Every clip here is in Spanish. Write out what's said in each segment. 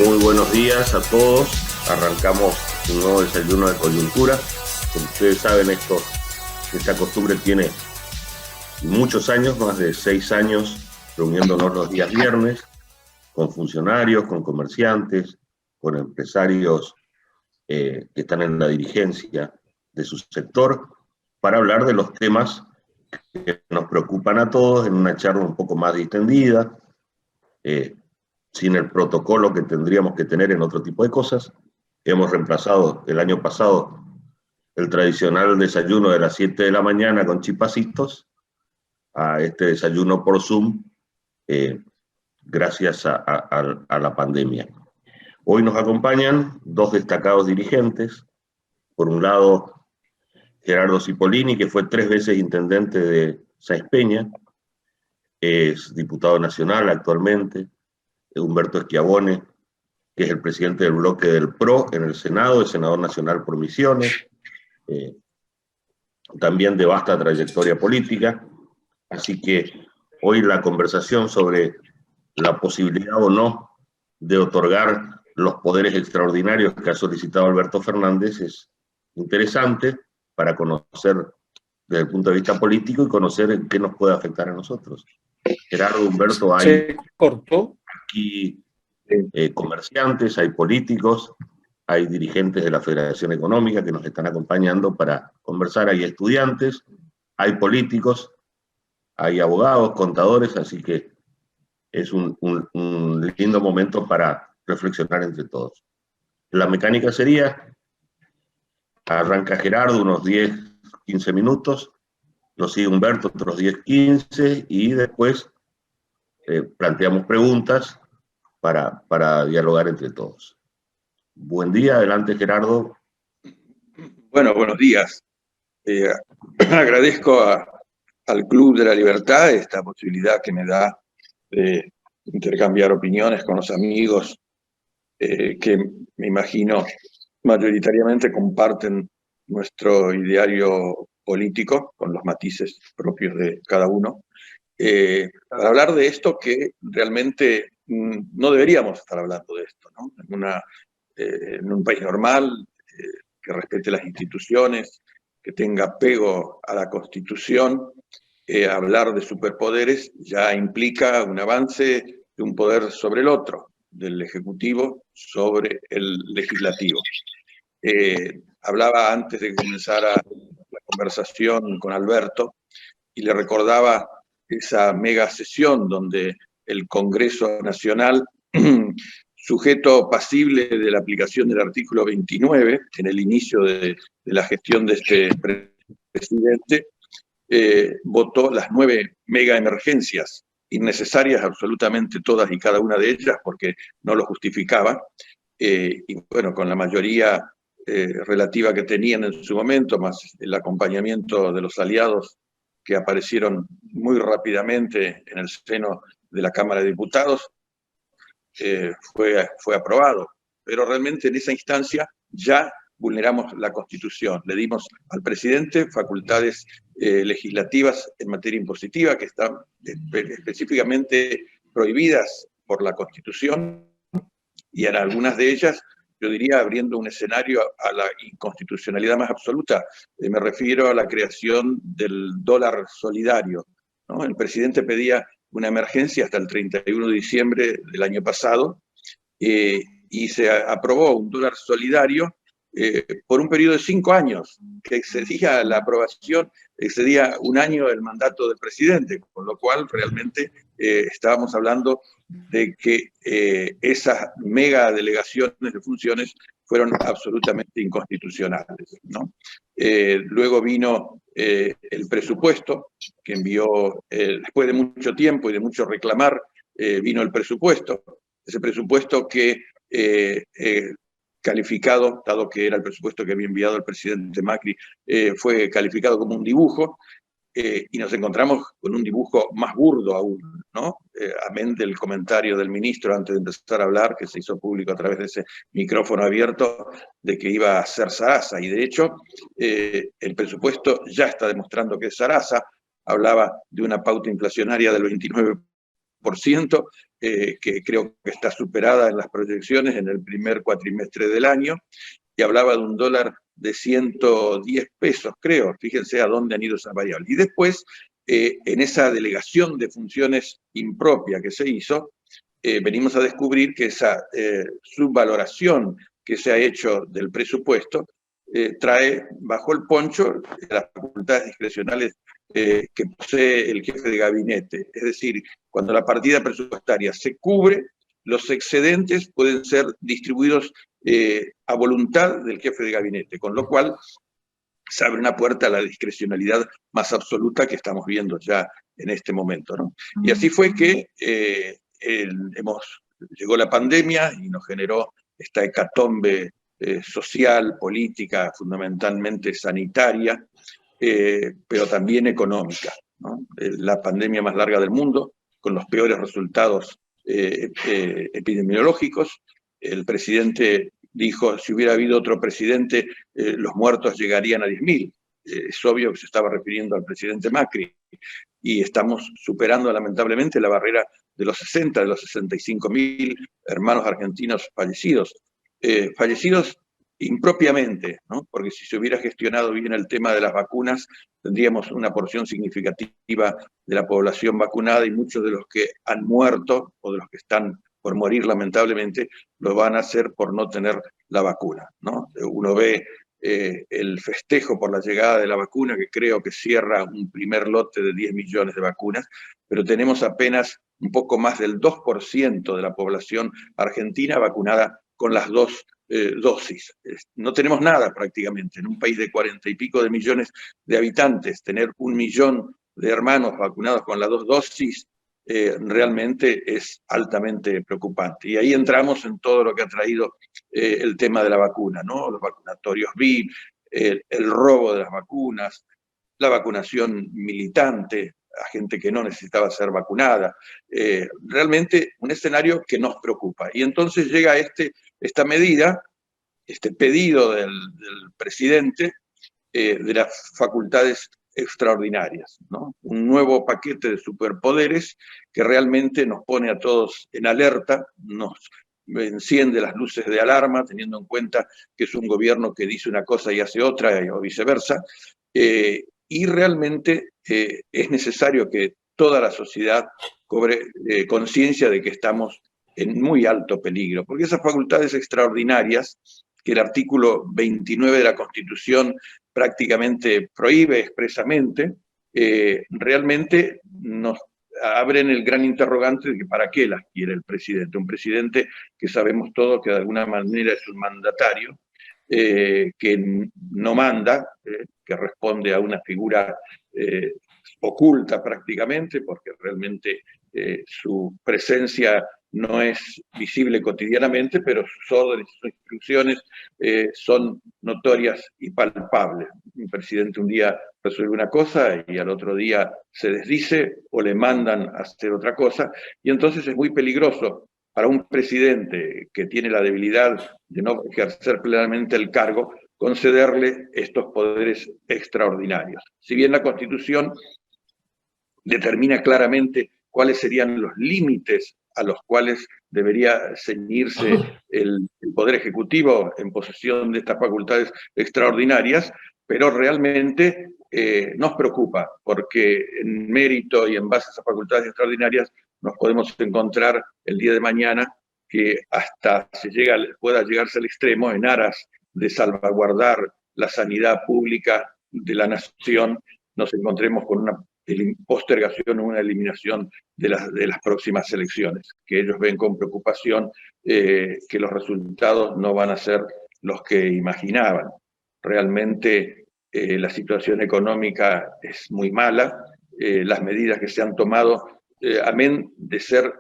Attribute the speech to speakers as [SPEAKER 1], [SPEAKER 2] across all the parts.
[SPEAKER 1] Muy buenos días a todos. Arrancamos un nuevo desayuno de coyuntura. Como ustedes saben, esta costumbre tiene muchos años, más de 6 años, reuniéndonos los días viernes, con funcionarios, con comerciantes, con empresarios que están en la dirigencia de su sector, para hablar de los temas que nos preocupan a todos en una charla un poco más distendida, sin el protocolo que tendríamos que tener en otro tipo de cosas. Hemos reemplazado el año pasado el tradicional desayuno de las 7 de la mañana con chipacitos a este desayuno por Zoom, gracias a la pandemia. Hoy nos acompañan dos destacados dirigentes. Por un lado, Gerardo Cipollini, que fue 3 veces intendente de Sáenz Peña, es diputado nacional actualmente. Humberto Schiavone, que es el presidente del bloque del PRO en el Senado, el senador nacional por Misiones, también de vasta trayectoria política. Así que hoy la conversación sobre la posibilidad o no de otorgar los poderes extraordinarios que ha solicitado Alberto Fernández es interesante para conocer desde el punto de vista político y conocer en qué nos puede afectar a nosotros. Gerardo, Humberto, hay aquí comerciantes, hay políticos, hay dirigentes de la Federación Económica que nos están acompañando para conversar, hay estudiantes, hay políticos, hay abogados, contadores, así que es un lindo momento para reflexionar entre todos. La mecánica sería: arranca Gerardo unos 10, 15 minutos, lo sigue Humberto otros 10, 15, y después planteamos preguntas para dialogar entre todos. Buen día, adelante Gerardo.
[SPEAKER 2] Bueno, buenos días. Agradezco al Club de la Libertad esta posibilidad que me da de intercambiar opiniones con los amigos que me imagino mayoritariamente comparten nuestro ideario político, con los matices propios de cada uno, para hablar de esto que realmente no deberíamos estar hablando de esto, ¿no? En un país normal, que respete las instituciones, que tenga apego a la Constitución, hablar de superpoderes ya implica un avance de un poder sobre el otro, del Ejecutivo sobre el Legislativo. Hablaba antes de que comenzara la conversación con Alberto y le recordaba esa mega sesión donde el Congreso Nacional, sujeto pasible de la aplicación del artículo 29, en el inicio de la gestión de este presidente, votó las 9 mega emergencias, innecesarias absolutamente todas y cada una de ellas, porque no lo justificaba, y bueno, con la mayoría relativa que tenían en su momento, más el acompañamiento de los aliados que aparecieron muy rápidamente en el seno de la Cámara de Diputados, fue aprobado. Pero realmente en esa instancia ya vulneramos la Constitución. Le dimos al presidente facultades legislativas en materia impositiva que están específicamente prohibidas por la Constitución, y en algunas de ellas, yo diría, abriendo un escenario a la inconstitucionalidad más absoluta. Me refiero a la creación del dólar solidario, ¿no? El presidente pedía una emergencia hasta el 31 de diciembre del año pasado, y se aprobó un dólar solidario por un periodo de 5 años, que excedía la aprobación, excedía un año del mandato del presidente, con lo cual realmente estábamos hablando de que esas mega delegaciones de funciones fueron absolutamente inconstitucionales, ¿no? Luego vino el presupuesto, que envió, después de mucho tiempo y de mucho reclamar, vino el presupuesto. Ese presupuesto que calificado, dado que era el presupuesto que había enviado el presidente Macri, fue calificado como un dibujo, y nos encontramos con un dibujo más burdo aún, ¿no? Amén del comentario del ministro antes de empezar a hablar, que se hizo público a través de ese micrófono abierto, de que iba a ser zaraza, y de hecho el presupuesto ya está demostrando que es zaraza. Hablaba de una pauta inflacionaria del 29%, que creo que está superada en las proyecciones en el primer cuatrimestre del año, y hablaba de un dólar de 110 pesos, creo. Fíjense a dónde han ido esas variables. Y después, en esa delegación de funciones impropia que se hizo, venimos a descubrir que esa subvaloración que se ha hecho del presupuesto trae bajo el poncho las facultades discrecionales que posee el jefe de gabinete. Es decir, cuando la partida presupuestaria se cubre, los excedentes pueden ser distribuidos a voluntad del jefe de gabinete, con lo cual se abre una puerta a la discrecionalidad más absoluta que estamos viendo ya en este momento, ¿no? Y así fue que llegó la pandemia y nos generó esta hecatombe social, política, fundamentalmente sanitaria, pero también económica, ¿no? La pandemia más larga del mundo, con los peores resultados epidemiológicos. El presidente dijo, si hubiera habido otro presidente, los muertos llegarían a 10.000. Es obvio que se estaba refiriendo al presidente Macri. Y estamos superando lamentablemente la barrera de los 60, de los 65.000 hermanos argentinos fallecidos. Fallecidos impropiamente, ¿no? Porque si se hubiera gestionado bien el tema de las vacunas, tendríamos una porción significativa de la población vacunada, y muchos de los que han muerto o de los que están por morir lamentablemente lo van a hacer por no tener la vacuna, ¿no? Uno ve el festejo por la llegada de la vacuna, que creo que cierra un primer lote de 10 millones de vacunas, pero tenemos apenas un poco más del 2% de la población argentina vacunada con las dos dosis. No tenemos nada prácticamente. En un país de 40 y pico de millones de habitantes, tener 1 millón de hermanos vacunados con las 2 dosis realmente es altamente preocupante. Y ahí entramos en todo lo que ha traído el tema de la vacuna, ¿no? Los vacunatorios VIP, el robo de las vacunas, la vacunación militante a gente que no necesitaba ser vacunada. Realmente un escenario que nos preocupa. Y entonces llega esta medida, este pedido del presidente de las facultades extraordinarias, ¿no? Un nuevo paquete de superpoderes que realmente nos pone a todos en alerta, nos enciende las luces de alarma, teniendo en cuenta que es un gobierno que dice una cosa y hace otra, o viceversa, y realmente es necesario que toda la sociedad cobre conciencia de que estamos en muy alto peligro, porque esas facultades extraordinarias que el artículo 29 de la Constitución prácticamente prohíbe expresamente, realmente nos abren el gran interrogante de que para qué las quiere el presidente. Un presidente que sabemos todos que de alguna manera es un mandatario, que no manda, que responde a una figura oculta prácticamente, porque realmente su presencia no es visible cotidianamente, pero sus órdenes y sus instrucciones son notorias y palpables. Un presidente un día resuelve una cosa y al otro día se desdice o le mandan a hacer otra cosa, y entonces es muy peligroso para un presidente que tiene la debilidad de no ejercer plenamente el cargo, concederle estos poderes extraordinarios. Si bien la Constitución determina claramente cuáles serían los límites a los cuales debería ceñirse el Poder Ejecutivo en posesión de estas facultades extraordinarias, pero realmente nos preocupa, porque en mérito y en base a esas facultades extraordinarias nos podemos encontrar el día de mañana que hasta pueda llegarse al extremo en aras de salvaguardar la sanidad pública de la nación, nos encontremos con una postergación o una eliminación de las próximas elecciones, que ellos ven con preocupación que los resultados no van a ser los que imaginaban. Realmente la situación económica es muy mala, las medidas que se han tomado, amén de ser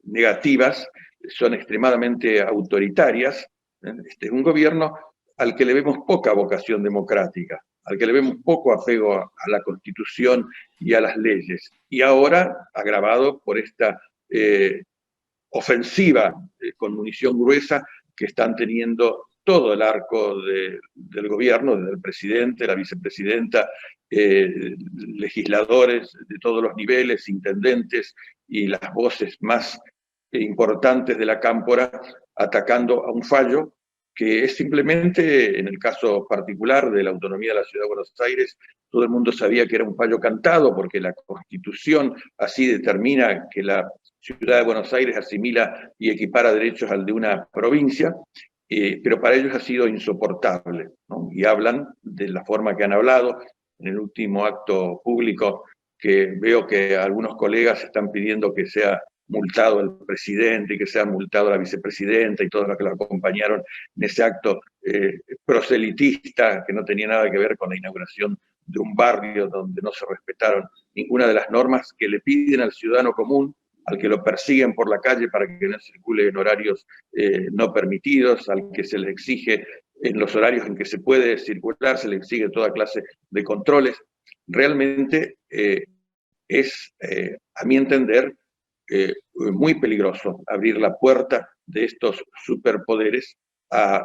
[SPEAKER 2] negativas, son extremadamente autoritarias. Es un gobierno al que le vemos poca vocación democrática, al que le vemos poco apego a la Constitución y a las leyes. Y ahora, agravado por esta ofensiva con munición gruesa que están teniendo todo el arco del gobierno, desde el presidente, la vicepresidenta, legisladores de todos los niveles, intendentes y las voces más importantes de la cámpora atacando a un fallo que es simplemente, en el caso particular de la autonomía de la Ciudad de Buenos Aires, todo el mundo sabía que era un fallo cantado, porque la Constitución así determina que la Ciudad de Buenos Aires asimila y equipara derechos al de una provincia, pero para ellos ha sido insoportable, ¿no? Y hablan de la forma que han hablado en el último acto público, que veo que algunos colegas están pidiendo que sea multado el presidente y que sea multado la vicepresidenta y todos los que lo acompañaron en ese acto proselitista que no tenía nada que ver con la inauguración de un barrio donde no se respetaron ninguna de las normas que le piden al ciudadano común, al que lo persiguen por la calle para que no circule en horarios no permitidos, al que se le exige en los horarios en que se puede circular, se le exige toda clase de controles. Realmente es, a mi entender, muy peligroso abrir la puerta de estos superpoderes a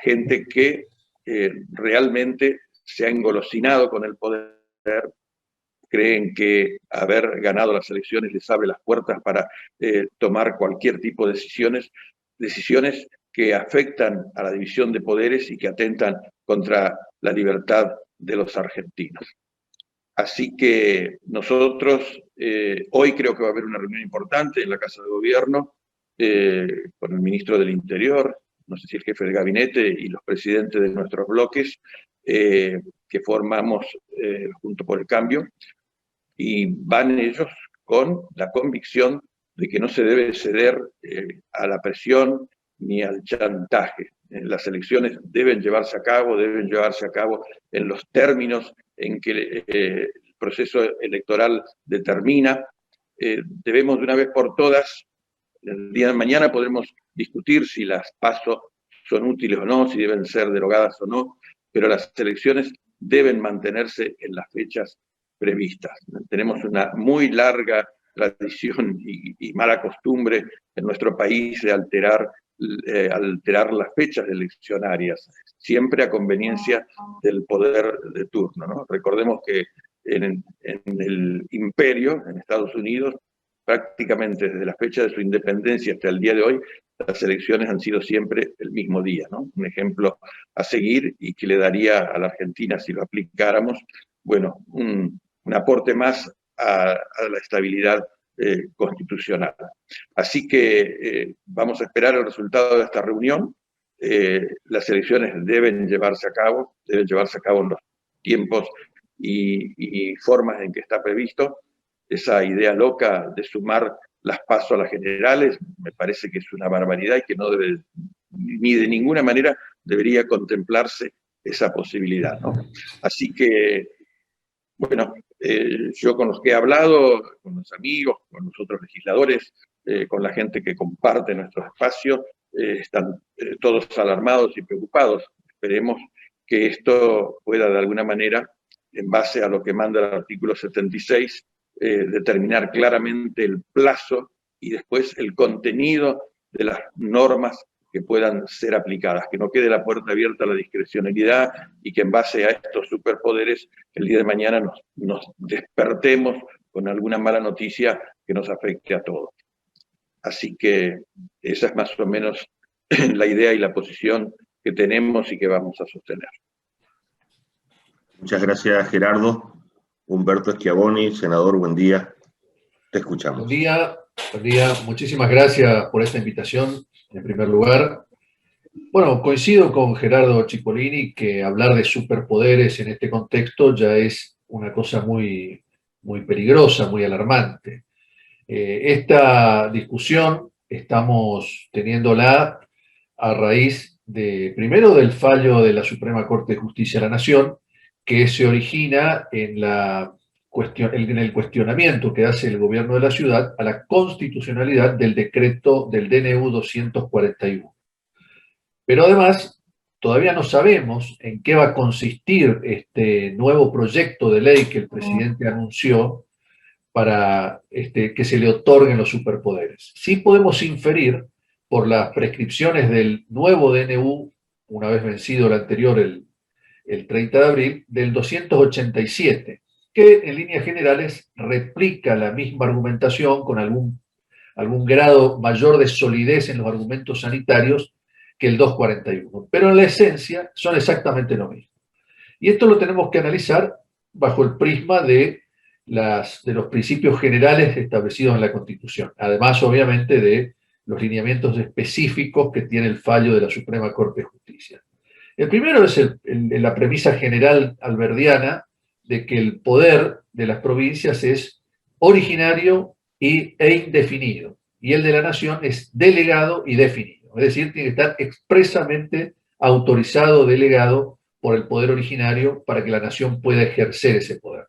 [SPEAKER 2] gente que realmente se ha engolosinado con el poder, creen que haber ganado las elecciones les abre las puertas para tomar cualquier tipo de decisiones que afectan a la división de poderes y que atentan contra la libertad de los argentinos. Así que nosotros, hoy creo que va a haber una reunión importante en la Casa de Gobierno con el ministro del Interior, no sé si el jefe de gabinete y los presidentes de nuestros bloques que formamos Juntos por el Cambio, y van ellos con la convicción de que no se debe ceder a la presión ni al chantaje. Las elecciones deben llevarse a cabo en los términos en que el proceso electoral determina. Debemos de una vez por todas, el día de mañana podremos discutir si las PASO son útiles o no, si deben ser derogadas o no, pero las elecciones deben mantenerse en las fechas previstas. Tenemos una muy larga tradición y mala costumbre en nuestro país de alterar las fechas eleccionarias, siempre a conveniencia del poder de turno, ¿no? Recordemos que en el imperio, en Estados Unidos, prácticamente desde la fecha de su independencia hasta el día de hoy, las elecciones han sido siempre el mismo día, ¿no? Un ejemplo a seguir y que le daría a la Argentina, si lo aplicáramos, bueno, un aporte más a la estabilidad constitucional. Así que vamos a esperar el resultado de esta reunión. Las elecciones deben llevarse a cabo en los tiempos y formas en que está previsto. Esa idea loca de sumar las PASO a las generales me parece que es una barbaridad y que no debe, ni de ninguna manera debería contemplarse esa posibilidad, ¿no? Así que, bueno, yo con los que he hablado, con los amigos, con los otros legisladores, con la gente que comparte nuestro espacio, están todos alarmados y preocupados. Esperemos que esto pueda de alguna manera, en base a lo que manda el artículo 76, determinar claramente el plazo y después el contenido de las normas que puedan ser aplicadas, que no quede la puerta abierta a la discrecionalidad y que en base a estos superpoderes el día de mañana nos despertemos con alguna mala noticia que nos afecte a todos. Así que esa es más o menos la idea y la posición que tenemos y que vamos a sostener.
[SPEAKER 1] Muchas gracias, Gerardo. Humberto Schiavoni, senador, buen día. Te escuchamos.
[SPEAKER 3] Buen día. Muchísimas gracias por esta invitación, en primer lugar. Bueno, coincido con Gerardo Cipollini que hablar de superpoderes en este contexto ya es una cosa muy, muy peligrosa, muy alarmante. Esta discusión estamos teniéndola a raíz primero del fallo de la Suprema Corte de Justicia de la Nación, que se origina en el cuestionamiento que hace el gobierno de la ciudad a la constitucionalidad del decreto del DNU 241. Pero además, todavía no sabemos en qué va a consistir este nuevo proyecto de ley que el presidente anunció para que se le otorguen los superpoderes. Sí podemos inferir por las prescripciones del nuevo DNU, una vez vencido el anterior, el 30 de abril, del 287, que en líneas generales replica la misma argumentación con algún grado mayor de solidez en los argumentos sanitarios que el 241. Pero en la esencia son exactamente lo mismo. Y esto lo tenemos que analizar bajo el prisma de los principios generales establecidos en la Constitución, además obviamente de los lineamientos específicos que tiene el fallo de la Suprema Corte de Justicia. El primero es la premisa general alberdiana de que el poder de las provincias es originario e indefinido, y el de la nación es delegado y definido, es decir, tiene que estar expresamente autorizado o delegado por el poder originario para que la nación pueda ejercer ese poder.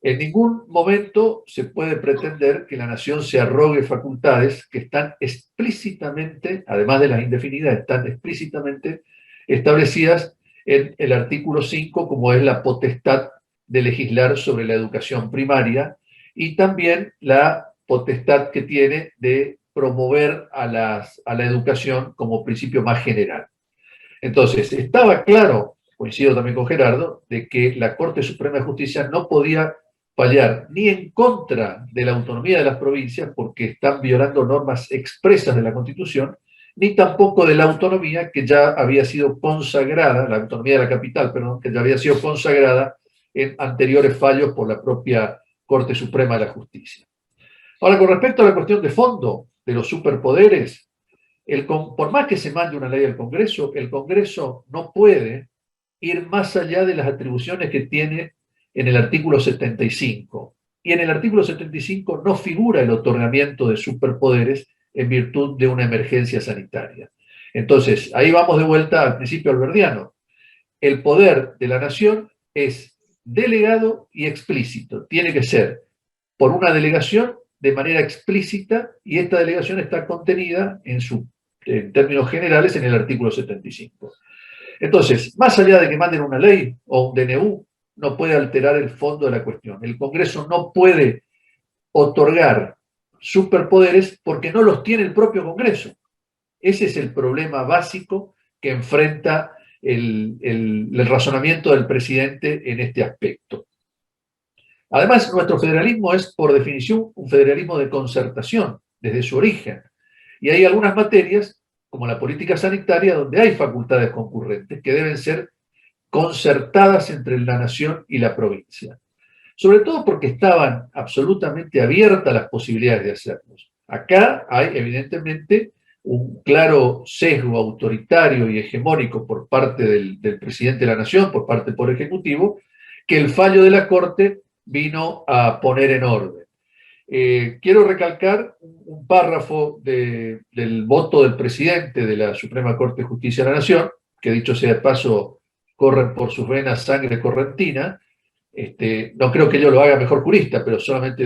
[SPEAKER 3] En ningún momento se puede pretender que la nación se arrogue facultades que están explícitamente, además de las indefinidas, están explícitamente establecidas en el artículo 5, como es la potestad de legislar sobre la educación primaria y también la potestad que tiene de promover a la educación como principio más general. Entonces, estaba claro, coincido también con Gerardo, de que la Corte Suprema de Justicia no podía fallar ni en contra de la autonomía de las provincias, porque están violando normas expresas de la Constitución, ni tampoco de la autonomía que ya había sido consagrada, la autonomía de la capital, perdón, que ya había sido consagrada en anteriores fallos por la propia Corte Suprema de la Justicia. Ahora, con respecto a la cuestión de fondo de los superpoderes, por más que se mande una ley al Congreso, el Congreso no puede ir más allá de las atribuciones que tiene en el artículo 75. Y en el artículo 75 no figura el otorgamiento de superpoderes en virtud de una emergencia sanitaria. Entonces, ahí vamos de vuelta al principio alberdiano. El poder de la nación es delegado y explícito. Tiene que ser por una delegación de manera explícita, y esta delegación está contenida en términos generales en el artículo 75. Entonces, más allá de que manden una ley o un DNU, no puede alterar el fondo de la cuestión. El Congreso no puede otorgar superpoderes porque no los tiene el propio Congreso. Ese es el problema básico que enfrenta el razonamiento del presidente en este aspecto. Además, nuestro federalismo es, por definición, un federalismo de concertación, desde su origen. Y hay algunas materias, como la política sanitaria, donde hay facultades concurrentes que deben ser concertadas entre la nación y la provincia. Sobre todo porque estaban absolutamente abiertas las posibilidades de hacerlos. Acá hay, evidentemente, un claro sesgo autoritario y hegemónico por parte del presidente de la nación, por parte del Poder Ejecutivo, que el fallo de la Corte vino a poner en orden. Quiero recalcar un párrafo del voto del presidente de la Suprema Corte de Justicia de la Nación, que dicho sea de paso, corren por sus venas sangre correntina. No creo que yo lo haga mejor jurista, pero solamente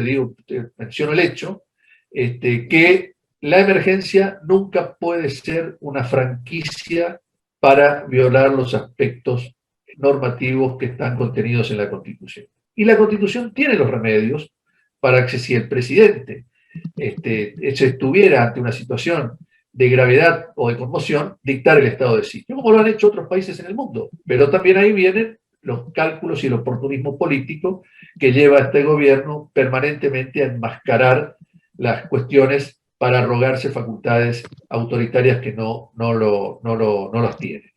[SPEAKER 3] menciono el hecho, que la emergencia nunca puede ser una franquicia para violar los aspectos normativos que están contenidos en la Constitución. Y la Constitución tiene los remedios para que si el presidente estuviera ante una situación de gravedad o de conmoción, dictar el estado de sitio, como lo han hecho otros países en el mundo. Pero también ahí vienen los cálculos y el oportunismo político que lleva a este gobierno permanentemente a enmascarar las cuestiones para arrogarse facultades autoritarias que no las tiene.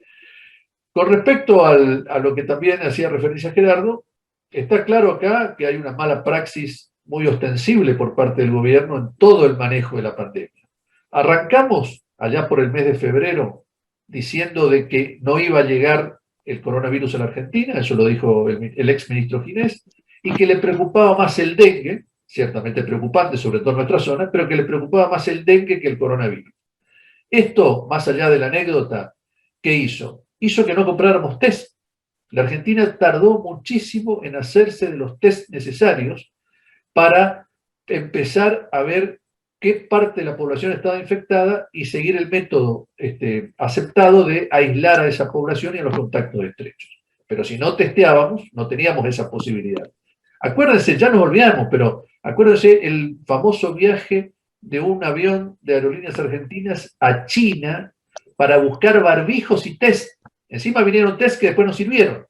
[SPEAKER 3] Con respecto a lo que también hacía referencia Gerardo, está claro acá que hay una mala praxis muy ostensible por parte del gobierno en todo el manejo de la pandemia. Arrancamos allá por el mes de febrero diciendo de que no iba a llegar el coronavirus a la Argentina, eso lo dijo el exministro Ginés, y que le preocupaba más el dengue, ciertamente preocupante, sobre todo en nuestra zona, pero que le preocupaba más el dengue que el coronavirus. Esto, más allá de la anécdota, ¿qué hizo? Hizo que no compráramos test. La Argentina tardó muchísimo en hacerse de los test necesarios para empezar a ver qué parte de la población estaba infectada y seguir el método aceptado de aislar a esa población y a los contactos estrechos. Pero si no testeábamos, no teníamos esa posibilidad. Acuérdense, ya nos olvidamos, pero acuérdense el famoso viaje de un avión de Aerolíneas Argentinas a China para buscar barbijos y test. Encima vinieron test que después no sirvieron.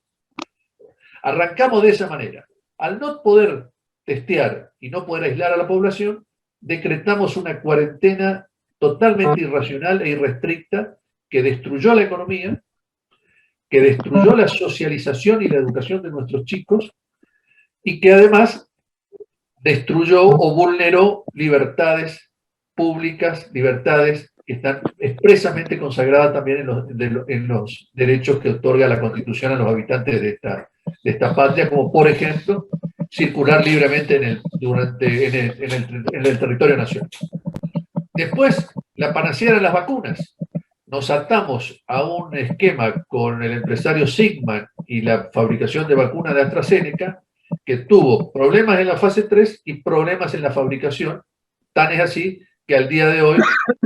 [SPEAKER 3] Arrancamos de esa manera. Al no poder testear y no poder aislar a la población, decretamos una cuarentena totalmente irracional e irrestricta que destruyó la economía, que destruyó la socialización y la educación de nuestros chicos y que además destruyó o vulneró libertades públicas, libertades que están expresamente consagradas también en los derechos que otorga la Constitución a los habitantes de esta patria, como por ejemplo circular libremente en el territorio nacional. Después, la panacea eran las vacunas. Nos atamos a un esquema con el empresario Sigman y la fabricación de vacunas de AstraZeneca, que tuvo problemas en la fase 3 y problemas en la fabricación. Tan es así que al día de hoy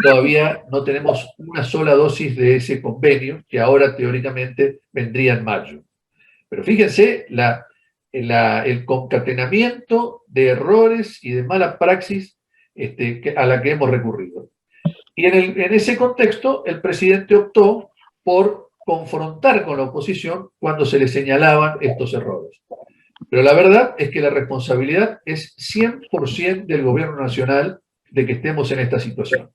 [SPEAKER 3] todavía no tenemos una sola dosis de ese convenio, que ahora teóricamente vendría en mayo. Pero fíjense el concatenamiento de errores y de mala praxis a la que hemos recurrido. Y en ese contexto, el presidente optó por confrontar con la oposición cuando se le señalaban estos errores. Pero la verdad es que la responsabilidad es 100% del gobierno nacional de que estemos en esta situación.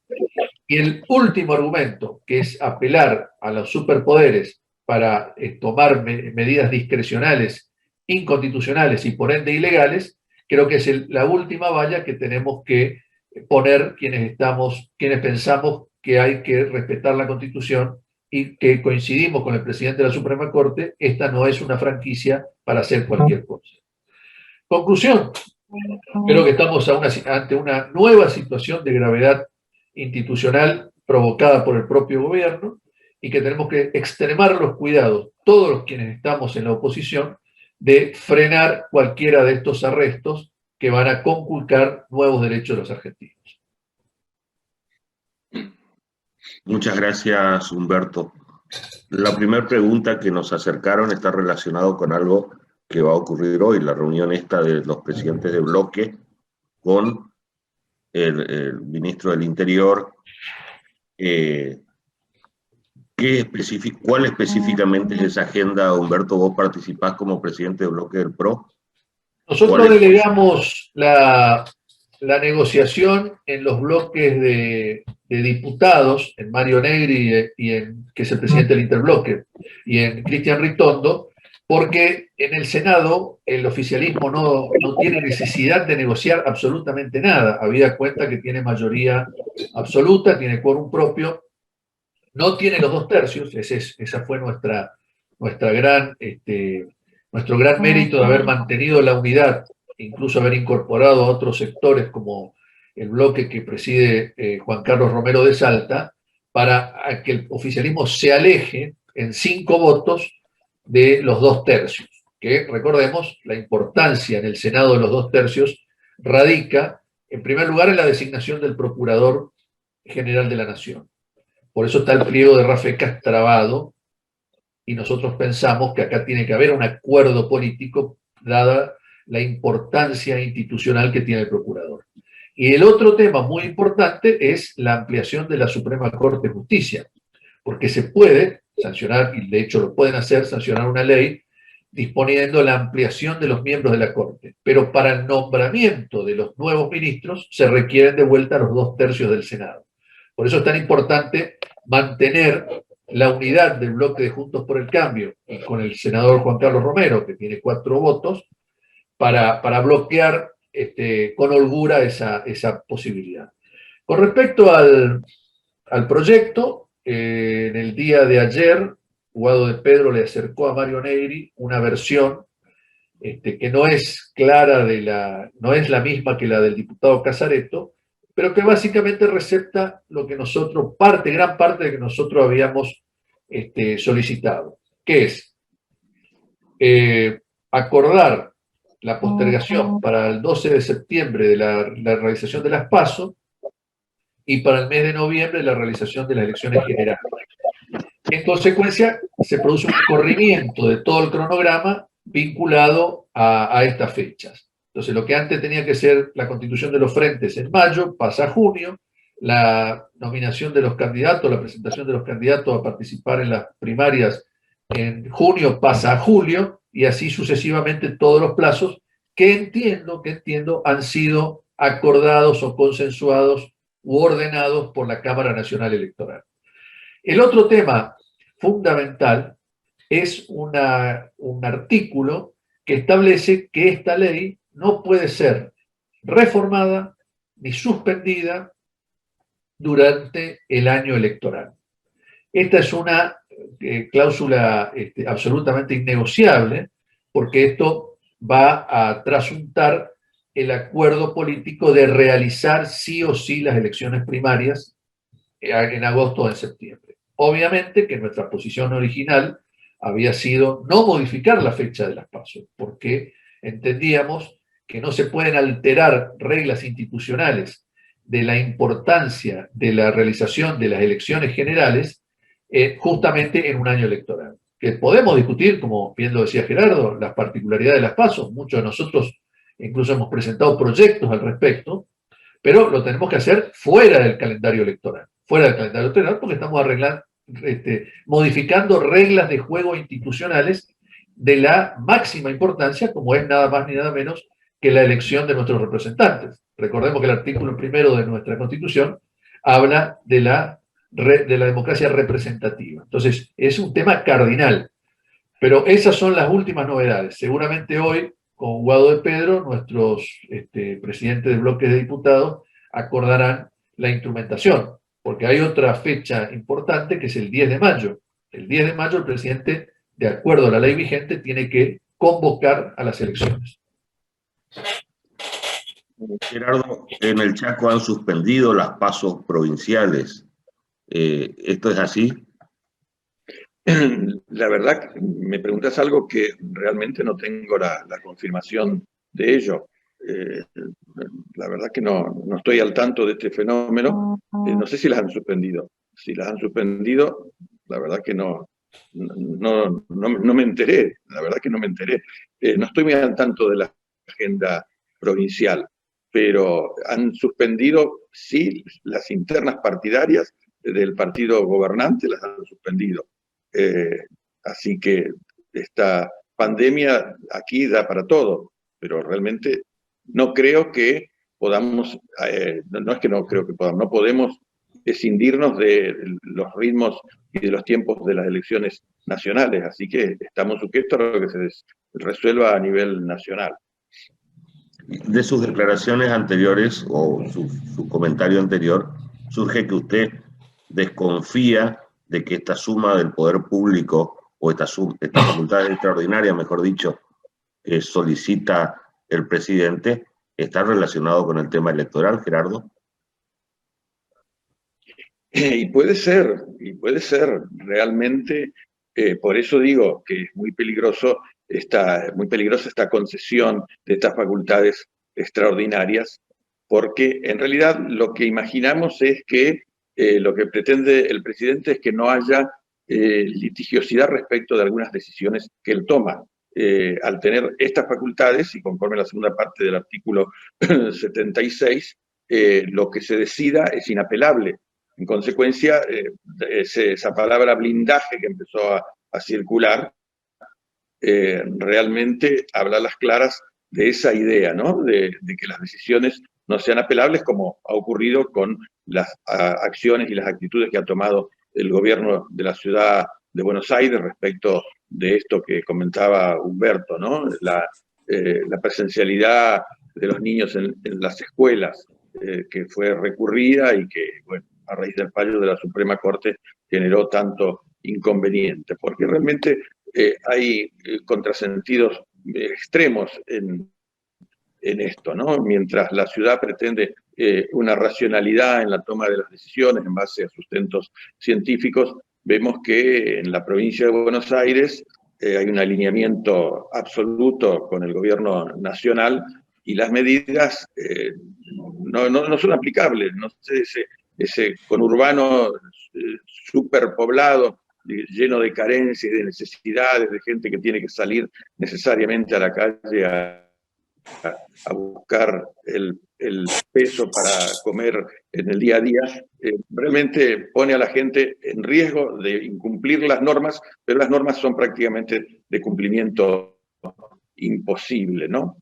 [SPEAKER 3] Y el último argumento, que es apelar a los superpoderes para tomar medidas discrecionales, inconstitucionales y por ende ilegales, creo que es la última valla que tenemos que poner quienes pensamos que hay que respetar la Constitución y que coincidimos con el presidente de la Suprema Corte. Esta no es una franquicia para hacer cualquier cosa. Conclusión, creo que estamos ante una nueva situación de gravedad institucional provocada por el propio gobierno y que tenemos que extremar los cuidados, todos los quienes estamos en la oposición, de frenar cualquiera de estos arrestos que van a conculcar nuevos derechos de los argentinos.
[SPEAKER 1] Muchas gracias, Humberto. La primera pregunta que nos acercaron está relacionado con algo que va a ocurrir hoy, la reunión esta de los presidentes de bloque con el ministro del Interior. ¿Cuál específicamente es esa agenda, Humberto? ¿Vos participás como presidente de bloque del PRO?
[SPEAKER 3] Nosotros delegamos la negociación en los bloques de diputados, en Mario Negri, que es el presidente del Interbloque, y en Cristian Ritondo, porque en el Senado el oficialismo no tiene necesidad de negociar absolutamente nada, habida cuenta que tiene mayoría absoluta, tiene quórum propio, no tiene los 2 tercios, esa fue nuestro gran mérito de haber mantenido la unidad, incluso haber incorporado a otros sectores como el bloque que preside Juan Carlos Romero de Salta, para que el oficialismo se aleje en 5 votos de los 2 tercios, que recordemos, la importancia en el Senado de los 2 tercios radica, en primer lugar, en la designación del Procurador General de la Nación. Por eso está el pliego de Rafecas trabado, y nosotros pensamos que acá tiene que haber un acuerdo político, dada la importancia institucional que tiene el procurador. Y el otro tema muy importante es la ampliación de la Suprema Corte de Justicia, porque se puede sancionar, y de hecho lo pueden hacer, sancionar una ley disponiendo la ampliación de los miembros de la Corte. Pero para el nombramiento de los nuevos ministros se requieren de vuelta los 2 tercios del Senado. Por eso es tan importante mantener la unidad del bloque de Juntos por el Cambio y con el senador Juan Carlos Romero, que tiene 4 votos, para bloquear con holgura esa posibilidad. Con respecto al proyecto, en el día de ayer, Guado de Pedro le acercó a Mario Negri una versión que no es clara, no es la misma que la del diputado Casareto, pero que básicamente recepta lo que nosotros, gran parte de que nosotros habíamos solicitado, que es acordar la postergación para el 12 de septiembre de la realización de las PASO y para el mes de noviembre la realización de las elecciones generales. En consecuencia, se produce un corrimiento de todo el cronograma vinculado a estas fechas. Entonces, lo que antes tenía que ser la constitución de los frentes en mayo, pasa a junio, la nominación de los candidatos, la presentación de los candidatos a participar en las primarias en junio pasa a julio, y así sucesivamente todos los plazos que entiendo han sido acordados o consensuados u ordenados por la Cámara Nacional Electoral. El otro tema fundamental es un artículo que establece que esta ley no puede ser reformada ni suspendida durante el año electoral. Esta es una cláusula absolutamente innegociable, porque esto va a trasuntar el acuerdo político de realizar sí o sí las elecciones primarias en agosto o en septiembre. Obviamente que nuestra posición original había sido no modificar la fecha de las PASO, porque entendíamos que no se pueden alterar reglas institucionales de la importancia de la realización de las elecciones generales justamente en un año electoral. Que podemos discutir, como bien lo decía Gerardo, las particularidades de las PASO. Muchos de nosotros incluso hemos presentado proyectos al respecto, pero lo tenemos que hacer fuera del calendario electoral. Fuera del calendario electoral porque estamos modificando reglas de juego institucionales de la máxima importancia, como es nada más ni nada menos que la elección de nuestros representantes. Recordemos que el artículo primero de nuestra Constitución habla de la democracia representativa. Entonces, es un tema cardinal. Pero esas son las últimas novedades. Seguramente hoy, con Guado de Pedro, nuestros presidentes de bloques de diputados acordarán la instrumentación, porque hay otra fecha importante que es el 10 de mayo. El 10 de mayo el presidente, de acuerdo a la ley vigente, tiene que convocar a las elecciones.
[SPEAKER 1] Gerardo, en el Chaco han suspendido las PASO provinciales. ¿Esto es así?
[SPEAKER 2] La verdad, me preguntas algo que realmente no tengo la confirmación de ello. La verdad que no estoy al tanto de este fenómeno. No sé si las han suspendido. Si las han suspendido, la verdad que no me enteré. La verdad que no me enteré. No estoy muy al tanto de la agenda provincial, pero han suspendido, sí, las internas partidarias del partido gobernante las han suspendido. Así que esta pandemia aquí da para todo, pero realmente no creo que podamos, no es que no creo que podamos, no podemos escindirnos de los ritmos y de los tiempos de las elecciones nacionales, así que estamos sujetos a lo que se resuelva a nivel nacional.
[SPEAKER 1] De sus declaraciones anteriores o su comentario anterior, surge que usted desconfía de que esta suma del poder público o esta facultad extraordinaria, mejor dicho, que solicita el presidente, está relacionado con el tema electoral, Gerardo.
[SPEAKER 2] Y puede ser realmente, por eso digo que es muy peligrosa esta concesión de estas facultades extraordinarias, porque en realidad lo que imaginamos es que lo que pretende el presidente es que no haya litigiosidad respecto de algunas decisiones que él toma. Al tener estas facultades, y conforme a la segunda parte del artículo 76, lo que se decida es inapelable. En consecuencia, esa palabra blindaje que empezó a circular realmente habla a las claras de esa idea, ¿no? De que las decisiones no sean apelables, como ha ocurrido con las acciones y las actitudes que ha tomado el gobierno de la ciudad de Buenos Aires respecto de esto que comentaba Humberto, ¿no? La presencialidad de los niños en las escuelas, que fue recurrida y que, bueno, a raíz del fallo de la Suprema Corte generó tanto inconveniente, porque realmente hay contrasentidos extremos en esto, ¿no? Mientras la ciudad pretende una racionalidad en la toma de las decisiones en base a sustentos científicos, vemos que en la provincia de Buenos Aires hay un alineamiento absoluto con el gobierno nacional y las medidas no son aplicables. No sé, ese conurbano superpoblado, lleno de carencias y de necesidades, de gente que tiene que salir necesariamente a la calle a buscar el peso para comer en el día a día, realmente pone a la gente en riesgo de incumplir las normas, pero las normas son prácticamente de cumplimiento imposible, ¿no?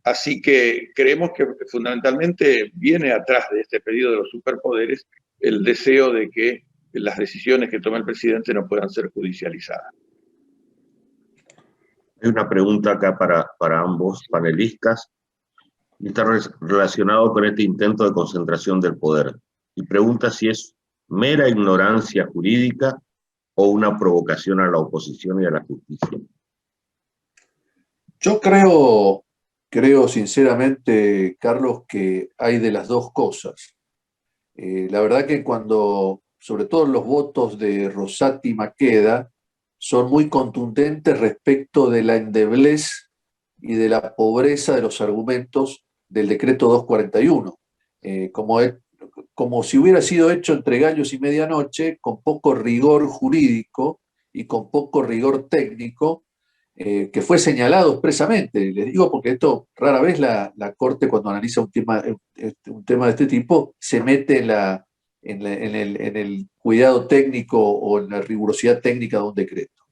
[SPEAKER 2] Así que creemos que fundamentalmente viene atrás de este pedido de los superpoderes el deseo de que las decisiones que toma el presidente no puedan ser judicializadas.
[SPEAKER 1] Hay una pregunta acá para ambos panelistas y está relacionado con este intento de concentración del poder. Y pregunta si es mera ignorancia jurídica o una provocación a la oposición y a la justicia.
[SPEAKER 3] Yo creo sinceramente, Carlos, que hay de las dos cosas. La verdad que sobre todo los votos de Rosati y Maqueda, son muy contundentes respecto de la endeblez y de la pobreza de los argumentos del decreto 241, como si hubiera sido hecho entre gallos y medianoche, con poco rigor jurídico y con poco rigor técnico, que fue señalado expresamente. Les digo porque esto rara vez la Corte, cuando analiza un tema de este tipo, se mete en el cuidado técnico o en la rigurosidad técnica de un decreto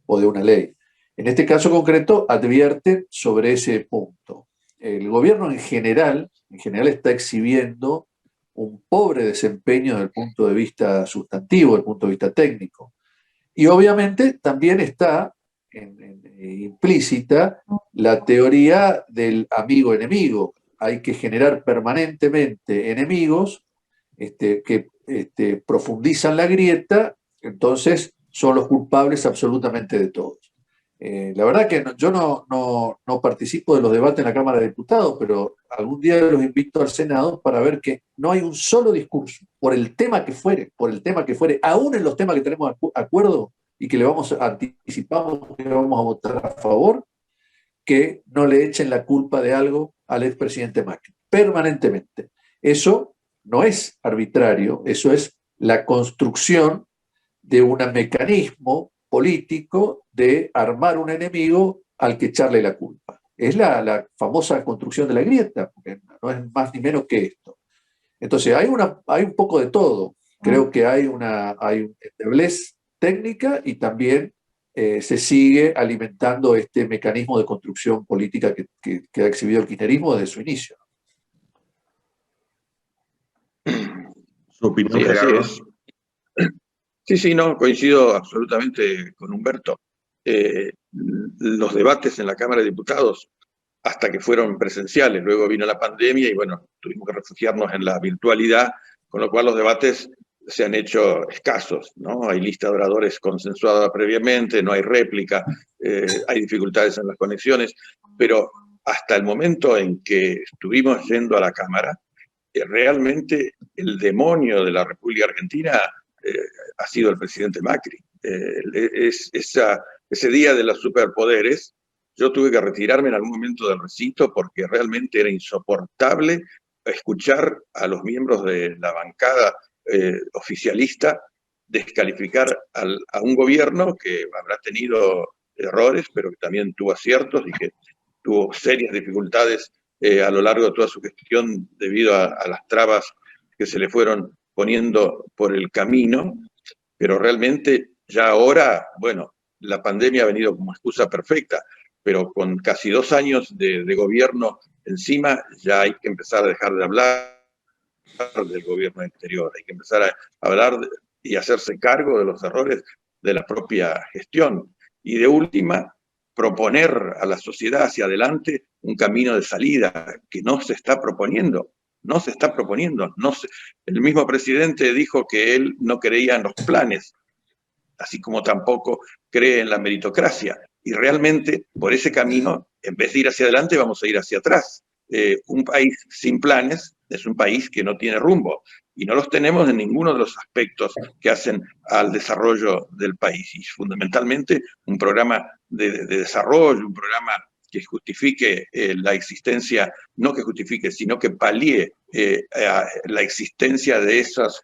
[SPEAKER 3] o de una ley. En este caso concreto, advierte sobre ese punto. El gobierno en general está exhibiendo un pobre desempeño desde el punto de vista sustantivo, desde el punto de vista técnico. Y obviamente también está implícita la teoría del amigo-enemigo. Hay que generar permanentemente enemigos que profundizan la grieta, entonces son los culpables absolutamente de todos. La verdad que yo no participo de los debates en la Cámara de Diputados, pero algún día los invito al Senado para ver que no hay un solo discurso, por el tema que fuere, aún en los temas que tenemos acuerdo y que anticipamos que le vamos a votar a favor, que no le echen la culpa de algo al expresidente Macri, permanentemente. Eso no es arbitrario, eso es la construcción de un mecanismo político de armar un enemigo al que echarle la culpa. Es la famosa construcción de la grieta, porque no es más ni menos que esto. Entonces, hay un poco de todo. Creo que hay una endeblez técnica y también se sigue alimentando este mecanismo de construcción política que ha exhibido el kirchnerismo desde su inicio.
[SPEAKER 1] Su opinión,
[SPEAKER 2] Sí,
[SPEAKER 1] Gerardo.
[SPEAKER 2] así es. Sí, no, coincido absolutamente con Humberto. Los debates en la Cámara de Diputados, hasta que fueron presenciales, luego vino la pandemia y bueno, tuvimos que refugiarnos en la virtualidad, con lo cual los debates se han hecho escasos, ¿no? Hay lista de oradores consensuada previamente, no hay réplica, hay dificultades en las conexiones, pero hasta el momento en que estuvimos yendo a la Cámara, realmente el demonio de la República Argentina ha sido el presidente Macri. Ese día de los superpoderes, yo tuve que retirarme en algún momento del recinto porque realmente era insoportable escuchar a los miembros de la bancada oficialista descalificar a un gobierno que habrá tenido errores, pero que también tuvo aciertos y que tuvo serias dificultades a lo largo de toda su gestión debido a las trabas que se le fueron poniendo por el camino, pero realmente ya ahora, bueno, la pandemia ha venido como excusa perfecta, pero con casi 2 años de gobierno encima, ya hay que empezar a dejar de hablar del gobierno anterior, hay que empezar a hablar y hacerse cargo de los errores de la propia gestión. Y de última, proponer a la sociedad hacia adelante un camino de salida que no se está proponiendo. No se está proponiendo. El mismo presidente dijo que él no creía en los planes, así como tampoco cree en la meritocracia. Y realmente, por ese camino, en vez de ir hacia adelante, vamos a ir hacia atrás. Un país sin planes es un país que no tiene rumbo. Y no los tenemos en ninguno de los aspectos que hacen al desarrollo del país. Y fundamentalmente, un programa de desarrollo, un programa que justifique la existencia, no que justifique, sino que palíe la existencia de esos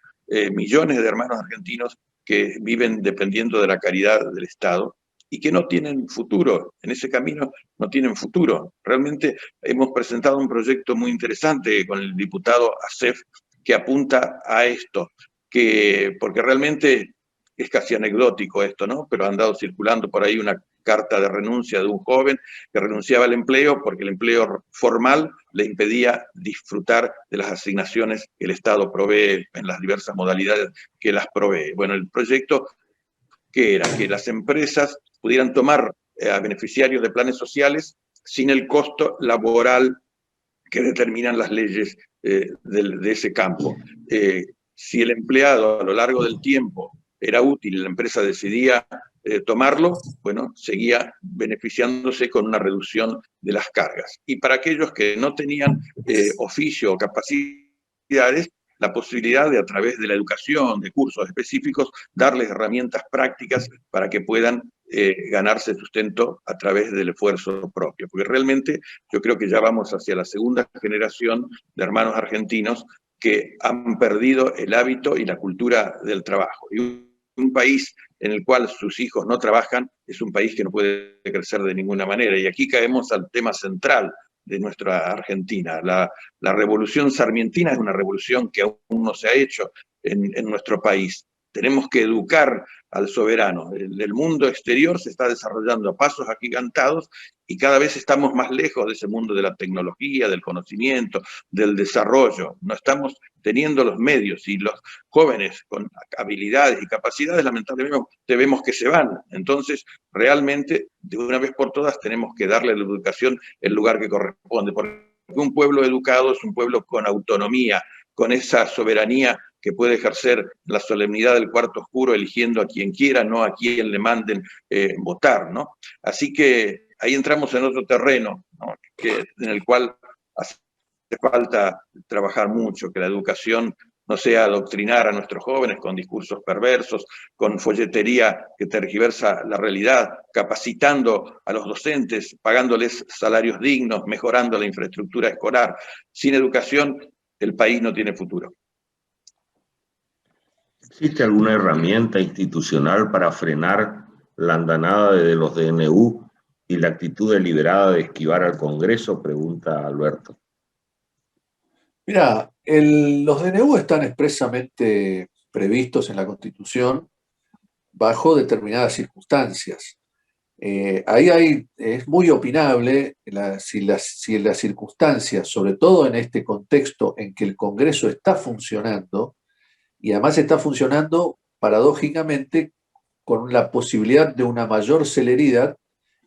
[SPEAKER 2] millones de hermanos argentinos que viven dependiendo de la caridad del Estado y que no tienen futuro, en ese camino no tienen futuro. Realmente hemos presentado un proyecto muy interesante con el diputado Acef que apunta a esto, porque realmente es casi anecdótico esto, ¿no? Pero ha andado circulando por ahí una carta de renuncia de un joven que renunciaba al empleo porque el empleo formal le impedía disfrutar de las asignaciones que el Estado provee en las diversas modalidades que las provee. Bueno, el proyecto que era que las empresas pudieran tomar a beneficiarios de planes sociales sin el costo laboral que determinan las leyes de ese campo. Si el empleado a lo largo del tiempo era útil y la empresa decidía tomarlo, bueno, seguía beneficiándose con una reducción de las cargas. Y para aquellos que no tenían oficio o capacidades, la posibilidad de, a través de la educación, de cursos específicos, darles herramientas prácticas para que puedan ganarse sustento a través del esfuerzo propio. Porque realmente yo creo que ya vamos hacia la segunda generación de hermanos argentinos que han perdido el hábito y la cultura del trabajo. Y un país en el cual sus hijos no trabajan es un país que no puede crecer de ninguna manera. Y aquí caemos al tema central de nuestra Argentina. La revolución sarmientina es una revolución que aún no se ha hecho en nuestro país. Tenemos que educar al soberano. El mundo exterior se está desarrollando a pasos agigantados y cada vez estamos más lejos de ese mundo de la tecnología, del conocimiento, del desarrollo. No estamos teniendo los medios y los jóvenes con habilidades y capacidades lamentablemente vemos que se van. Entonces, realmente, de una vez por todas, tenemos que darle a la educación el lugar que corresponde, porque un pueblo educado es un pueblo con autonomía, con esa soberanía que puede ejercer la solemnidad del cuarto oscuro eligiendo a quien quiera, no a quien le manden votar, ¿no? Así que ahí entramos en otro terreno, ¿no? En el cual hace falta trabajar mucho, que la educación no sea adoctrinar a nuestros jóvenes con discursos perversos, con folletería que tergiversa la realidad, capacitando a los docentes, pagándoles salarios dignos, mejorando la infraestructura escolar. Sin educación, el país no tiene futuro.
[SPEAKER 1] ¿Existe alguna herramienta institucional para frenar la andanada de los DNU y la actitud deliberada de esquivar al Congreso? Pregunta Alberto.
[SPEAKER 3] Mira, los DNU están expresamente previstos en la Constitución bajo determinadas circunstancias. Ahí es muy opinable si las circunstancias, sobre todo en este contexto en que el Congreso está funcionando, y además está funcionando paradójicamente con la posibilidad de una mayor celeridad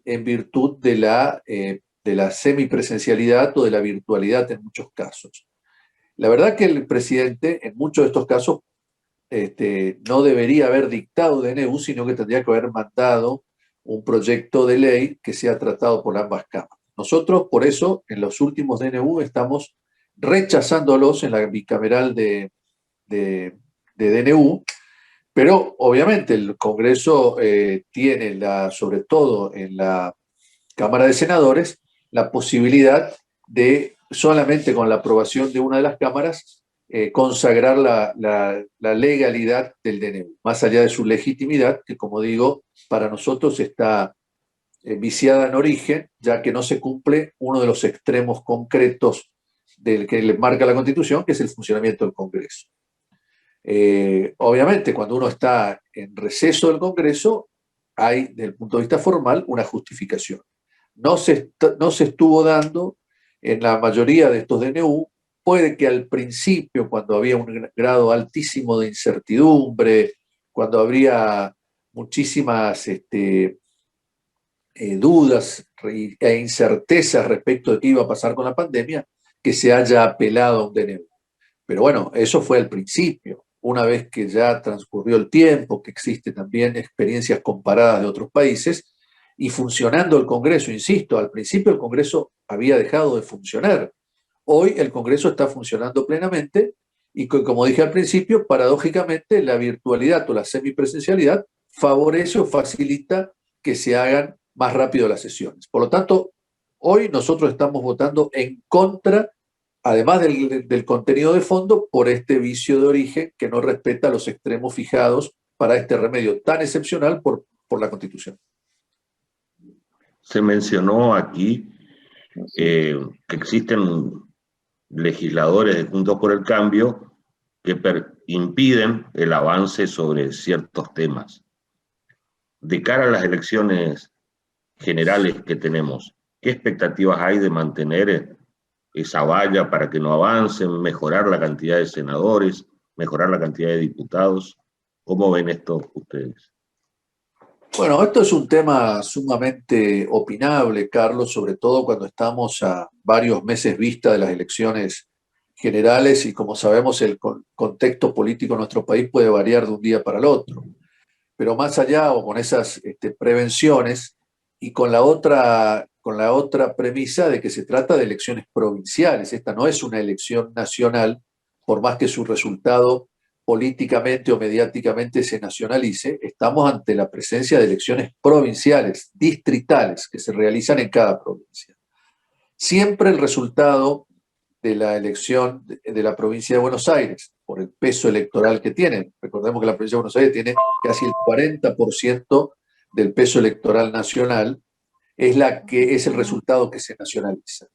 [SPEAKER 3] en virtud de la semipresencialidad o de la virtualidad en muchos casos. La verdad que el presidente, en muchos de estos casos, no debería haber dictado DNU, sino que tendría que haber mandado un proyecto de ley que sea tratado por ambas cámaras. Nosotros, por eso, en los últimos DNU estamos rechazándolos en la bicameral de DNU, pero obviamente el Congreso tiene, sobre todo en la Cámara de Senadores, la posibilidad de, solamente con la aprobación de una de las cámaras, consagrar la legalidad del DNU, más allá de su legitimidad, que como digo, para nosotros está viciada en origen, ya que no se cumple uno de los extremos concretos del que le marca la Constitución, que es el funcionamiento del Congreso. Obviamente, cuando uno está en receso del Congreso, hay, desde el punto de vista formal, una justificación. No se estuvo dando en la mayoría de estos DNU. Puede que al principio, cuando había un grado altísimo de incertidumbre, cuando habría muchísimas dudas e incertezas respecto de qué iba a pasar con la pandemia, que se haya apelado a un DNU. Pero bueno, eso fue al principio. Una vez que ya transcurrió el tiempo, que existen también experiencias comparadas de otros países, y funcionando el Congreso, insisto, al principio el Congreso había dejado de funcionar. Hoy el Congreso está funcionando plenamente y, como dije al principio, paradójicamente la virtualidad o la semipresencialidad favorece o facilita que se hagan más rápido las sesiones. Por lo tanto, hoy nosotros estamos votando en contra, además del contenido de fondo, por este vicio de origen que no respeta los extremos fijados para este remedio tan excepcional por la Constitución.
[SPEAKER 1] Se mencionó aquí que existen legisladores de Juntos por el Cambio que impiden el avance sobre ciertos temas. De cara a las elecciones generales que tenemos, ¿qué expectativas hay de mantener esa valla para que no avancen, mejorar la cantidad de senadores, mejorar la cantidad de diputados? ¿Cómo ven esto ustedes?
[SPEAKER 3] Bueno, esto es un tema sumamente opinable, Carlos, sobre todo cuando estamos a varios meses vista de las elecciones generales y como sabemos el contexto político en nuestro país puede variar de un día para el otro. Pero más allá o con esas prevenciones y con la otra premisa de que se trata de elecciones provinciales. Esta no es una elección nacional, por más que su resultado políticamente o mediáticamente se nacionalice, estamos ante la presencia de elecciones provinciales, distritales, que se realizan en cada provincia. Siempre el resultado de la elección de la provincia de Buenos Aires, por el peso electoral que tienen. Recordemos que la provincia de Buenos Aires tiene casi el 40% del peso electoral nacional, es el resultado que se nacionaliza.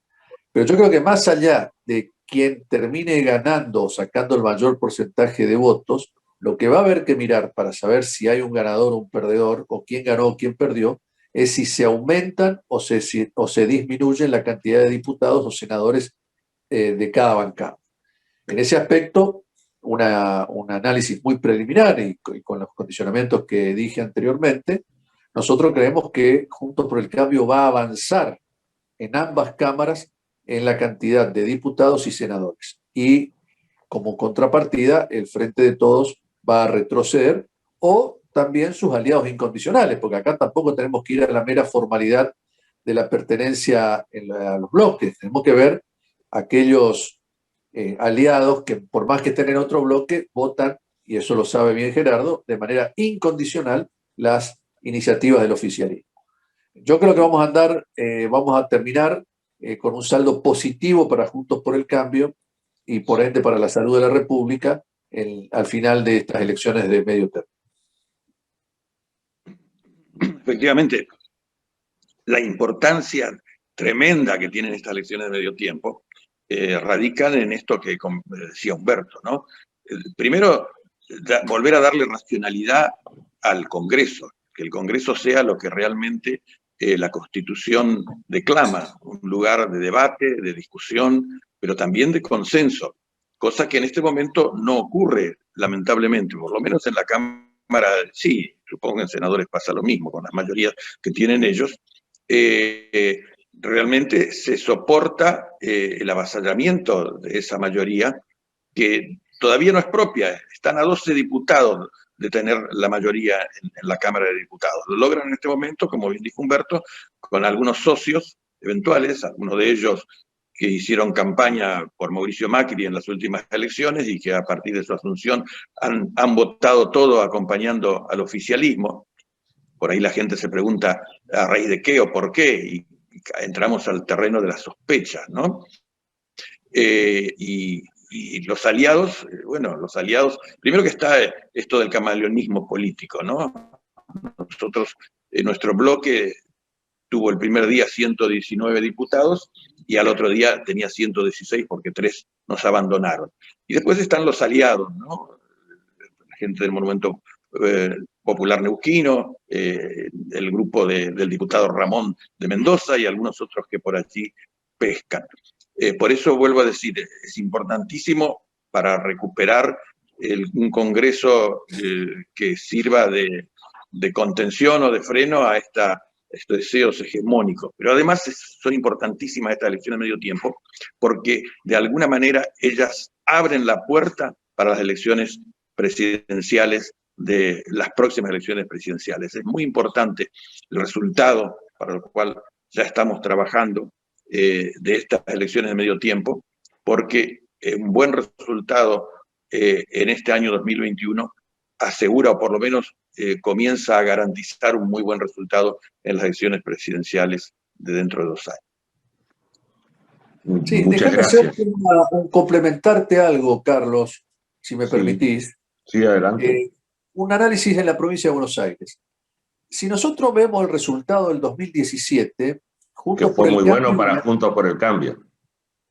[SPEAKER 3] Pero yo creo que más allá de quien termine ganando o sacando el mayor porcentaje de votos, lo que va a haber que mirar para saber si hay un ganador o un perdedor, o quién ganó o quién perdió, es si se aumentan o se disminuyen la cantidad de diputados o senadores de cada bancada. En ese aspecto, un análisis muy preliminar y con los condicionamientos que dije anteriormente, nosotros creemos que Juntos por el Cambio va a avanzar en ambas cámaras en la cantidad de diputados y senadores. Y como contrapartida, el Frente de Todos va a retroceder o también sus aliados incondicionales, porque acá tampoco tenemos que ir a la mera formalidad de la pertenencia a los bloques, tenemos que ver aquellos aliados que por más que estén en otro bloque, votan, y eso lo sabe bien Gerardo, de manera incondicional las iniciativas del oficialismo. Yo creo que vamos a terminar con un saldo positivo para Juntos por el Cambio y por ende para la salud de la República al final de estas elecciones de medio término.
[SPEAKER 2] Efectivamente, la importancia tremenda que tienen estas elecciones de medio tiempo radican en esto que decía Humberto, ¿no? Primero, volver a darle racionalidad al Congreso, que el Congreso sea lo que realmente la Constitución declama, un lugar de debate, de discusión, pero también de consenso, cosa que en este momento no ocurre, lamentablemente, por lo menos en la Cámara, sí, supongo que en senadores pasa lo mismo, con las mayorías que tienen ellos, realmente se soporta el avasallamiento de esa mayoría, que todavía no es propia, están a 12 diputados de tener la mayoría en la Cámara de Diputados. Lo logran en este momento, como bien dijo Humberto, con algunos socios eventuales, algunos de ellos que hicieron campaña por Mauricio Macri en las últimas elecciones y que a partir de su asunción han votado todo acompañando al oficialismo. Por ahí la gente se pregunta a raíz de qué o por qué, y entramos al terreno de las sospechas, ¿no? Y los aliados, bueno, los aliados, primero que está esto del camaleonismo político, ¿no? Nosotros, nuestro bloque tuvo el primer día 119 diputados y al otro día tenía 116 porque 3 nos abandonaron. Y después están los aliados, ¿no? La gente del Monumento Popular Neuquino, el grupo del diputado Ramón de Mendoza y algunos otros que por allí pescan. Por eso vuelvo a decir, es importantísimo para recuperar un Congreso que sirva de contención o de freno a estos deseos hegemónicos. Pero además son importantísimas estas elecciones de medio tiempo porque de alguna manera ellas abren la puerta para las elecciones presidenciales de las próximas elecciones presidenciales. Es muy importante el resultado para el cual ya estamos trabajando de estas elecciones de medio tiempo, porque un buen resultado en este año 2021 asegura, o por lo menos comienza a garantizar un muy buen resultado en las elecciones presidenciales de dentro de 2 años.
[SPEAKER 3] Sí, déjame hacer complementarte algo, Carlos, si me permitís.
[SPEAKER 1] Sí, adelante.
[SPEAKER 3] Un análisis en la provincia de Buenos Aires. Si nosotros vemos el resultado del 2017,
[SPEAKER 1] que fue muy bueno para Juntos por el Cambio.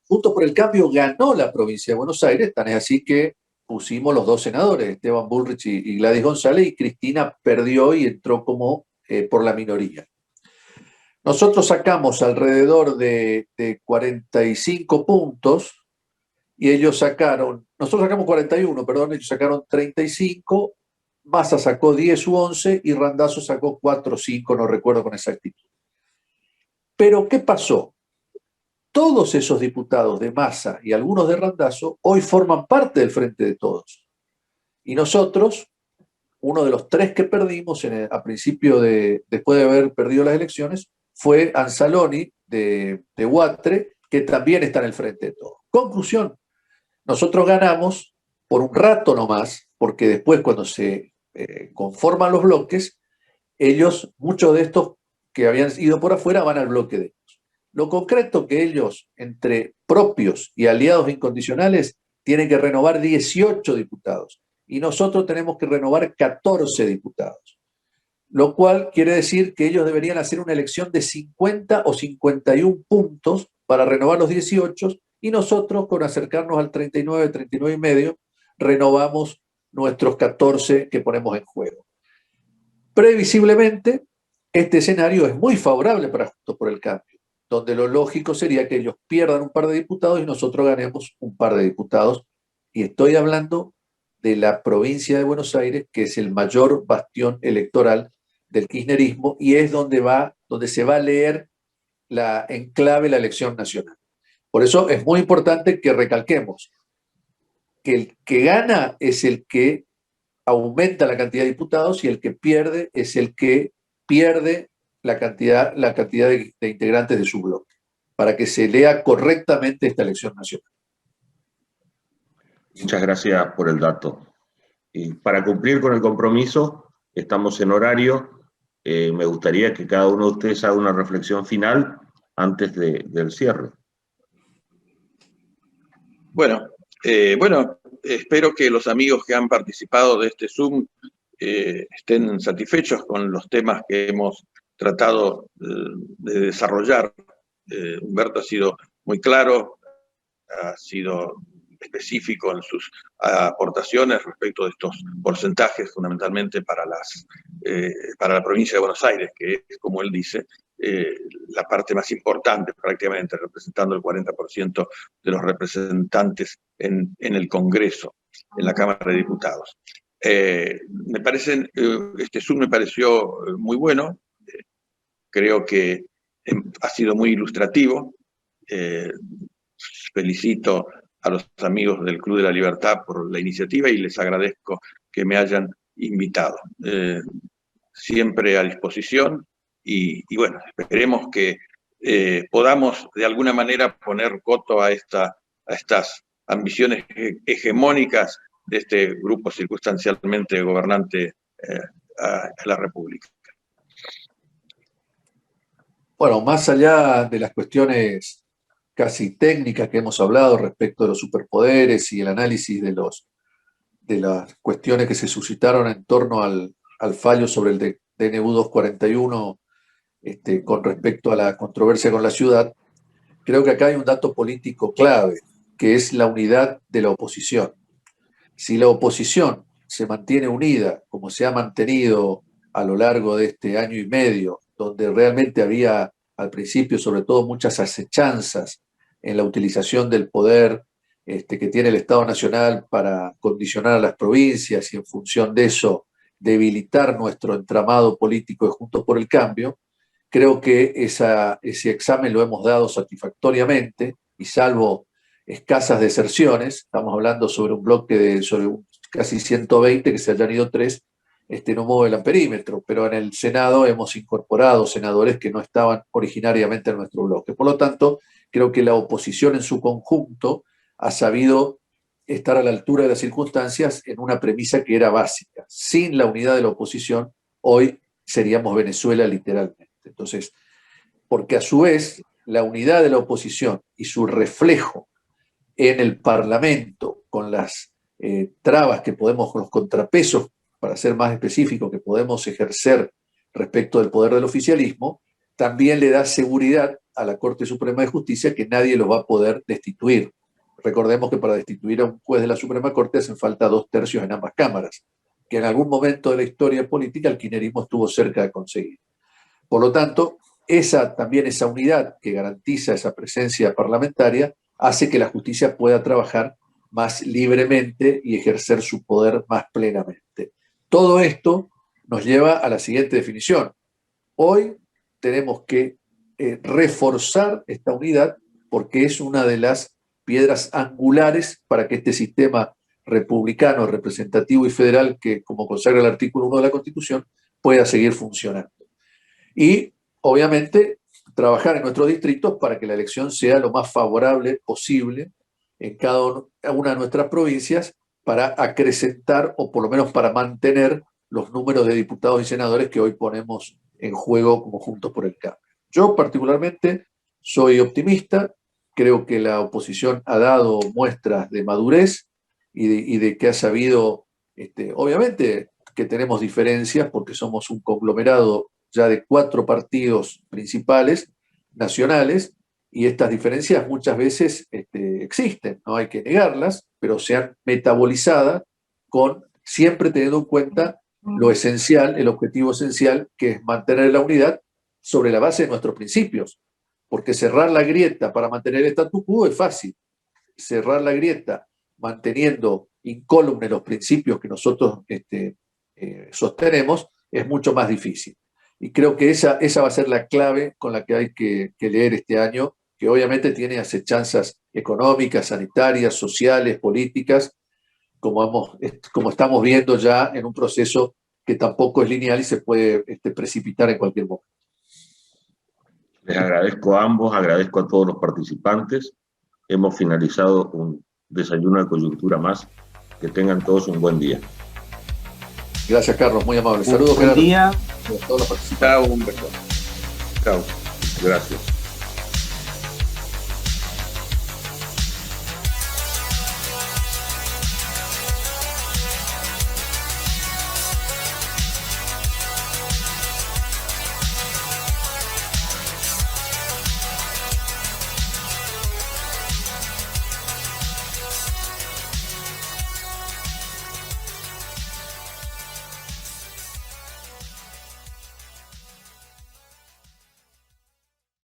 [SPEAKER 3] Juntos por el Cambio ganó la provincia de Buenos Aires, tan es así que pusimos los 2 senadores, Esteban Bullrich y Gladys González, y Cristina perdió y entró como por la minoría. Nosotros sacamos alrededor de 45 puntos y nosotros sacamos 41, perdón, ellos sacaron 35, Massa sacó 10 u 11 y Randazzo sacó 4 o 5, no recuerdo con exactitud. Pero, ¿qué pasó? Todos esos diputados de Massa y algunos de Randazzo hoy forman parte del Frente de Todos. Y nosotros, uno de los 3 que perdimos a principio después de haber perdido las elecciones, fue Anzaloni de Huatre, que también está en el Frente de Todos. Conclusión, nosotros ganamos por un rato nomás, porque después cuando se conforman los bloques, muchos de estos que habían ido por afuera, van al bloque de ellos. Lo concreto que ellos, entre propios y aliados incondicionales, tienen que renovar 18 diputados y nosotros tenemos que renovar 14 diputados. Lo cual quiere decir que ellos deberían hacer una elección de 50 o 51 puntos para renovar los 18 y nosotros, con acercarnos al 39, 39 y medio, renovamos nuestros 14 que ponemos en juego. Previsiblemente, este escenario es muy favorable para Juntos por el Cambio, donde lo lógico sería que ellos pierdan un par de diputados y nosotros ganemos un par de diputados. Y estoy hablando de la provincia de Buenos Aires, que es el mayor bastión electoral del kirchnerismo y es donde se va a leer en clave la elección nacional. Por eso es muy importante que recalquemos que el que gana es el que aumenta la cantidad de diputados y el que pierde es el que pierde la cantidad de integrantes de su bloque, para que se lea correctamente esta elección nacional.
[SPEAKER 1] Muchas gracias por el dato. Y para cumplir con el compromiso, estamos en horario. Me gustaría que cada uno de ustedes haga una reflexión final antes del cierre.
[SPEAKER 2] Bueno, espero que los amigos que han participado de este Zoom estén satisfechos con los temas que hemos tratado de desarrollar. Humberto ha sido muy claro, ha sido específico en sus aportaciones respecto de estos porcentajes, fundamentalmente para la provincia de Buenos Aires, que es, como él dice, la parte más importante prácticamente, representando el 40% de los representantes en el Congreso, en la Cámara de Diputados. Este Zoom me pareció muy bueno, creo que ha sido muy ilustrativo. Felicito a los amigos del Club de la Libertad por la iniciativa y les agradezco que me hayan invitado. Siempre a disposición y bueno, esperemos que podamos de alguna manera poner coto a estas ambiciones hegemónicas de este grupo circunstancialmente gobernante a la República.
[SPEAKER 3] Bueno, más allá de las cuestiones casi técnicas que hemos hablado respecto de los superpoderes y el análisis de las cuestiones que se suscitaron en torno al fallo sobre el DNU 241 con respecto a la controversia con la ciudad, creo que acá hay un dato político clave, que es la unidad de la oposición. Si la oposición se mantiene unida, como se ha mantenido a lo largo de este año y medio, donde realmente había al principio sobre todo muchas acechanzas en la utilización del poder que tiene el Estado Nacional para condicionar a las provincias y en función de eso debilitar nuestro entramado político de Juntos por el Cambio, creo que ese examen lo hemos dado satisfactoriamente y salvo escasas deserciones, estamos hablando sobre un bloque sobre casi 120 que se hayan ido 3, no mueve el perímetro, pero en el Senado hemos incorporado senadores que no estaban originariamente en nuestro bloque. Por lo tanto, creo que la oposición en su conjunto ha sabido estar a la altura de las circunstancias en una premisa que era básica. Sin la unidad de la oposición, hoy seríamos Venezuela literalmente. Entonces, porque a su vez, la unidad de la oposición y su reflejo en el Parlamento, con las trabas que podemos, con los contrapesos, para ser más específico, que podemos ejercer respecto del poder del oficialismo, también le da seguridad a la Corte Suprema de Justicia que nadie lo va a poder destituir. Recordemos que para destituir a un juez de la Suprema Corte hacen falta 2/3 en ambas cámaras, que en algún momento de la historia política el kirchnerismo estuvo cerca de conseguir. Por lo tanto, también esa unidad que garantiza esa presencia parlamentaria hace que la justicia pueda trabajar más libremente y ejercer su poder más plenamente. Todo esto nos lleva a la siguiente definición. Hoy tenemos que reforzar esta unidad porque es una de las piedras angulares para que este sistema republicano, representativo y federal, que como consagra el artículo 1 de la Constitución, pueda seguir funcionando. Y, obviamente, trabajar en nuestros distritos para que la elección sea lo más favorable posible en cada una de nuestras provincias para acrecentar o por lo menos para mantener los números de diputados y senadores que hoy ponemos en juego como Juntos por el Cambio. Yo particularmente soy optimista, creo que la oposición ha dado muestras de madurez y de que ha sabido, obviamente que tenemos diferencias porque somos un conglomerado ya de 4 partidos principales nacionales y estas diferencias muchas veces existen, no hay que negarlas, pero se han metabolizado siempre teniendo en cuenta lo esencial, el objetivo esencial, que es mantener la unidad sobre la base de nuestros principios. Porque cerrar la grieta para mantener el statu quo es fácil. Cerrar la grieta manteniendo incólumes los principios que nosotros sostenemos es mucho más difícil. Y creo que esa va a ser la clave con la que hay que leer este año, que obviamente tiene acechanzas económicas, sanitarias, sociales, políticas, como estamos viendo ya en un proceso que tampoco es lineal y se puede precipitar en cualquier momento.
[SPEAKER 1] Les agradezco a ambos, agradezco a todos los participantes. Hemos finalizado un desayuno de coyuntura más. Que tengan todos un buen día.
[SPEAKER 3] Gracias, Carlos, muy amable. Saludos,
[SPEAKER 4] Buen
[SPEAKER 3] Gerardo.
[SPEAKER 4] día.
[SPEAKER 3] A todos los participantes.
[SPEAKER 2] Chao, Humberto. Chao.
[SPEAKER 1] Gracias.